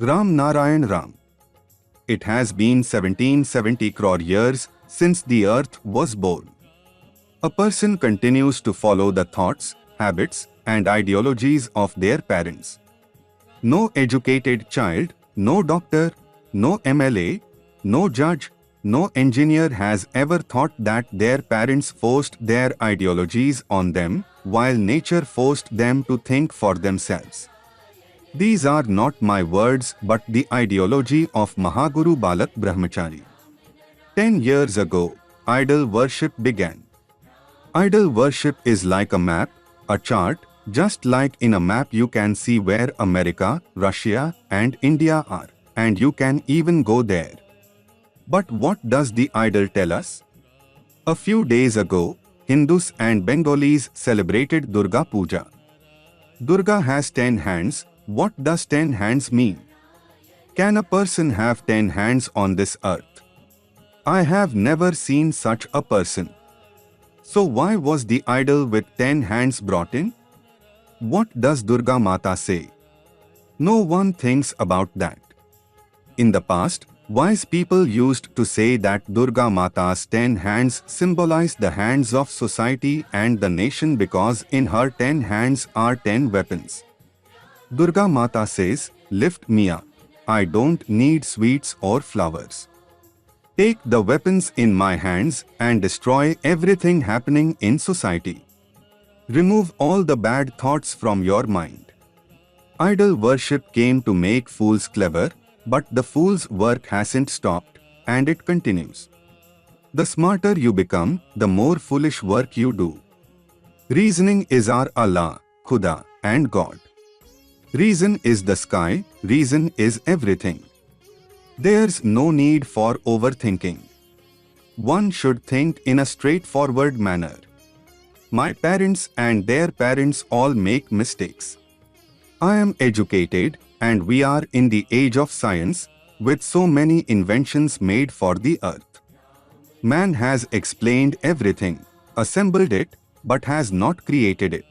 Ram Narayan Ram. It has been 1770 crore years since the earth was born. A person continues to follow the thoughts, habits, and ideologies of their parents. No educated child, no doctor, no MLA, no judge, no engineer has ever thought that their parents forced their ideologies on them, while nature forced them to think for themselves. These are not my words but the ideology of Mahaguru Balak Brahmachari. 10 years ago, idol worship began. Idol worship is like a map, a chart, just like in a map you can see where America, Russia, and India are, and you can even go there. But what does the idol tell us? A few days ago, Hindus and Bengalis celebrated Durga Puja. Durga has 10 hands. What does 10 hands mean? Can a person have 10 hands on this earth? I have never seen such a person. So why was the idol with 10 hands brought in? What does Durga Mata say? No one thinks about that. In the past, wise people used to say that Durga Mata's 10 hands symbolize the hands of society and the nation because in her 10 hands are 10 weapons. Durga Mata says, lift me up. I don't need sweets or flowers. Take the weapons in my hands and destroy everything happening in society. Remove all the bad thoughts from your mind. Idol worship came to make fools clever, but the fool's work hasn't stopped, and it continues. The smarter you become, the more foolish work you do. Reasoning is our Allah, Khuda, and God. Reason is the sky, reason is everything. There's no need for overthinking. One should think in a straightforward manner. My parents and their parents all make mistakes. I am educated and we are in the age of science with so many inventions made for the earth. Man has explained everything, assembled it, but has not created it.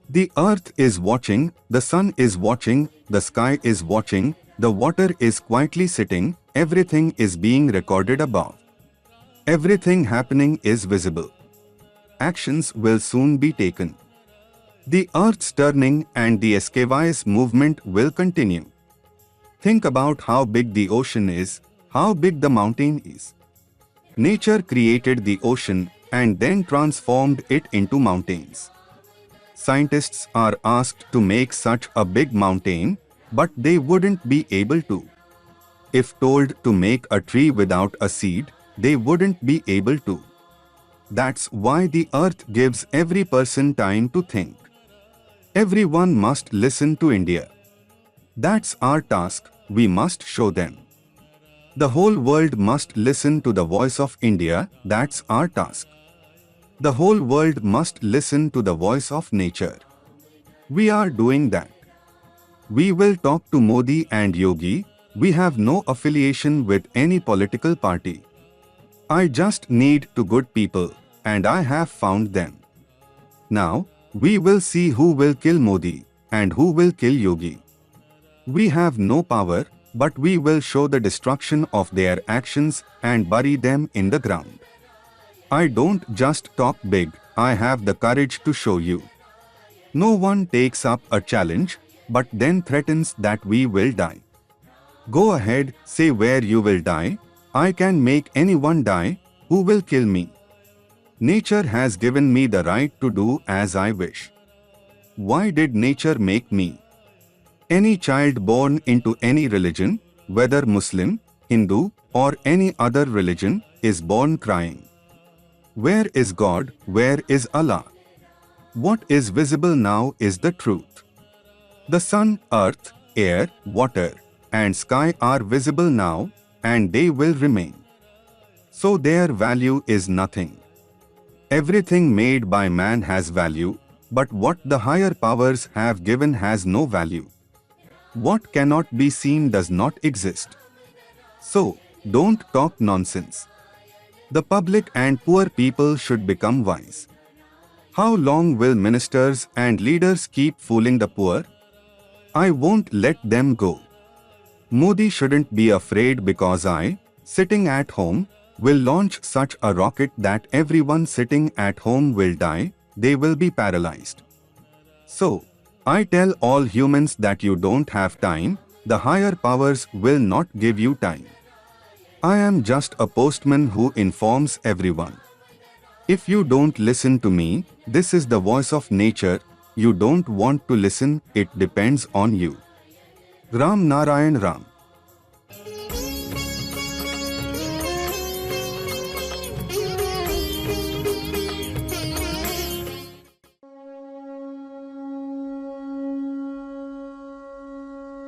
The earth is watching, the sun is watching, the sky is watching, the water is quietly sitting, everything is being recorded above. Everything happening is visible. Actions will soon be taken. The earth's turning and the Escavais movement will continue. Think about how big the ocean is, how big the mountain is. Nature created the ocean and then transformed it into mountains. Scientists are asked to make such a big mountain, but they wouldn't be able to. If told to make a tree without a seed, they wouldn't be able to. That's why the earth gives every person time to think. Everyone must listen to India. That's our task, we must show them. The whole world must listen to the voice of India, that's our task. The whole world must listen to the voice of nature. We are doing that. We will talk to Modi and Yogi. We have no affiliation with any political party. I just need two good people, and I have found them. Now, we will see who will kill Modi and who will kill Yogi. We have no power, but we will show the destruction of their actions and bury them in the ground. I don't just talk big, I have the courage to show you. No one takes up a challenge, but then threatens that we will die. Go ahead, say where you will die. I can make anyone die. Who will kill me? Nature has given me the right to do as I wish. Why did nature make me? Any child born into any religion, whether Muslim, Hindu, or any other religion, is born crying. Where is God? Where is Allah? What is visible now is the truth. The sun, earth, air, water, and sky are visible now, and they will remain. So their value is nothing. Everything made by man has value, but what the higher powers have given has no value. What cannot be seen does not exist. So, don't talk nonsense. The public and poor people should become wise. How long will ministers and leaders keep fooling the poor? I won't let them go. Modi shouldn't be afraid because I, sitting at home, will launch such a rocket that everyone sitting at home will die, they will be paralyzed. So, I tell all humans that you don't have time, the higher powers will not give you time. I am just a postman who informs everyone. If you don't listen to me, this is the voice of nature. You don't want to listen, it depends on you. Ram Narayan Ram.